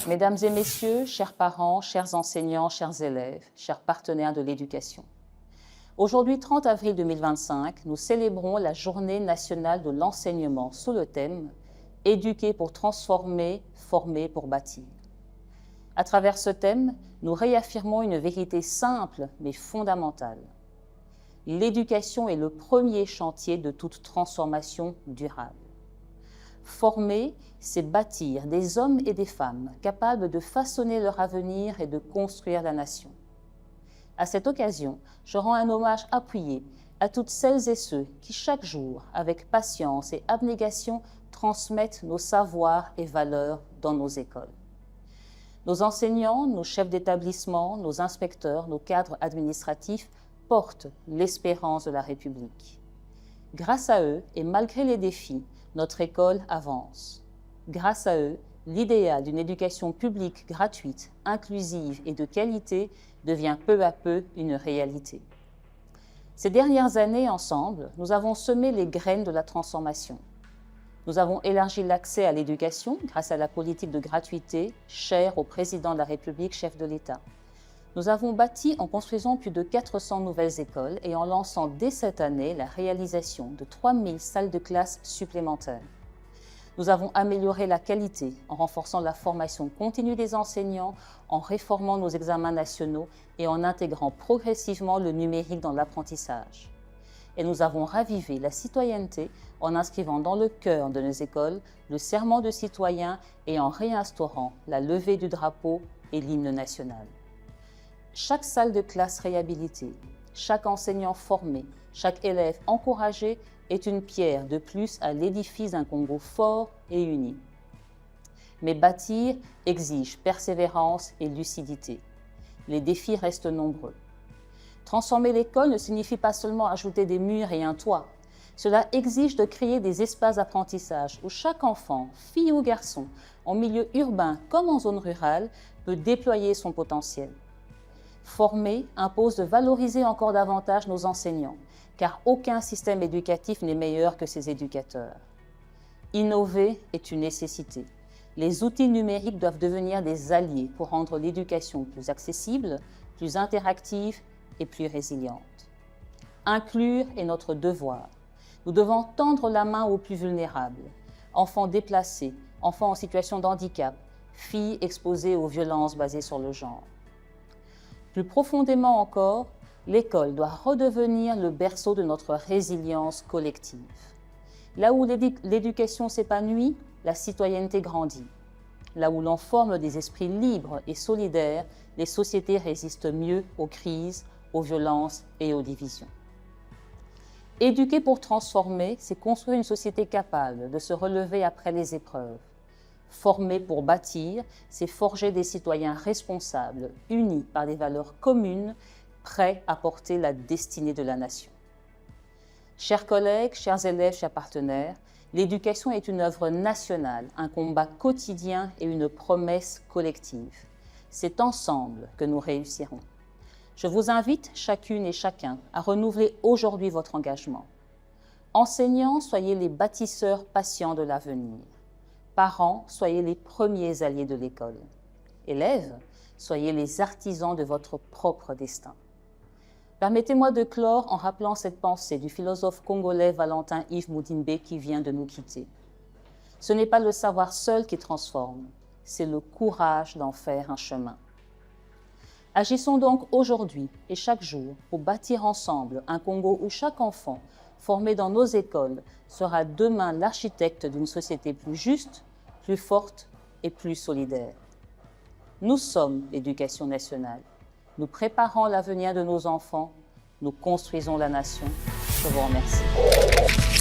Mesdames et messieurs, chers parents, chers enseignants, chers élèves, chers partenaires de l'éducation. Aujourd'hui, 30 avril 2025, nous célébrons la Journée nationale de l'enseignement sous le thème « Éduquer pour transformer, former pour bâtir ». À travers ce thème, nous réaffirmons une vérité simple mais fondamentale. L'éducation est le premier chantier de toute transformation durable. Former, c'est bâtir des hommes et des femmes capables de façonner leur avenir et de construire la nation. À cette occasion, je rends un hommage appuyé à toutes celles et ceux qui, chaque jour, avec patience et abnégation, transmettent nos savoirs et valeurs dans nos écoles. Nos enseignants, nos chefs d'établissement, nos inspecteurs, nos cadres administratifs portent l'espérance de la République. Grâce à eux, et malgré les défis, notre école avance. Grâce à eux, l'idéal d'une éducation publique gratuite, inclusive et de qualité devient peu à peu une réalité. Ces dernières années, ensemble, nous avons semé les graines de la transformation. Nous avons élargi l'accès à l'éducation grâce à la politique de gratuité chère au président de la République, chef de l'État. Nous avons bâti en construisant plus de 400 nouvelles écoles et en lançant dès cette année la réalisation de 3000 salles de classe supplémentaires. Nous avons amélioré la qualité en renforçant la formation continue des enseignants, en réformant nos examens nationaux et en intégrant progressivement le numérique dans l'apprentissage. Et nous avons ravivé la citoyenneté en inscrivant dans le cœur de nos écoles le serment de citoyen et en réinstaurant la levée du drapeau et l'hymne national. Chaque salle de classe réhabilitée, chaque enseignant formé, chaque élève encouragé est une pierre de plus à l'édifice d'un Congo fort et uni. Mais bâtir exige persévérance et lucidité. Les défis restent nombreux. Transformer l'école ne signifie pas seulement ajouter des murs et un toit. Cela exige de créer des espaces d'apprentissage où chaque enfant, fille ou garçon, en milieu urbain comme en zone rurale, peut déployer son potentiel. Former impose de valoriser encore davantage nos enseignants, car aucun système éducatif n'est meilleur que ses éducateurs. Innover est une nécessité. Les outils numériques doivent devenir des alliés pour rendre l'éducation plus accessible, plus interactive et plus résiliente. Inclure est notre devoir. Nous devons tendre la main aux plus vulnérables, enfants déplacés, enfants en situation de handicap, filles exposées aux violences basées sur le genre. Plus profondément encore, l'école doit redevenir le berceau de notre résilience collective. Là où l'éducation s'épanouit, la citoyenneté grandit. Là où l'on forme des esprits libres et solidaires, les sociétés résistent mieux aux crises, aux violences et aux divisions. Éduquer pour transformer, c'est construire une société capable de se relever après les épreuves. Former pour bâtir, c'est forger des citoyens responsables, unis par des valeurs communes, prêts à porter la destinée de la nation. Chers collègues, chers élèves, chers partenaires, l'éducation est une œuvre nationale, un combat quotidien et une promesse collective. C'est ensemble que nous réussirons. Je vous invite, chacune et chacun, à renouveler aujourd'hui votre engagement. Enseignants, soyez les bâtisseurs patients de l'avenir. Parents, soyez les premiers alliés de l'école. Élèves, soyez les artisans de votre propre destin. Permettez-moi de clore en rappelant cette pensée du philosophe congolais Valentin Yves Mudimbe qui vient de nous quitter. Ce n'est pas le savoir seul qui transforme, c'est le courage d'en faire un chemin. Agissons donc aujourd'hui et chaque jour pour bâtir ensemble un Congo où chaque enfant formé dans nos écoles sera demain l'architecte d'une société plus juste, plus forte et plus solidaire. Nous sommes l'éducation nationale. Nous préparons l'avenir de nos enfants. Nous construisons la nation. Je vous remercie.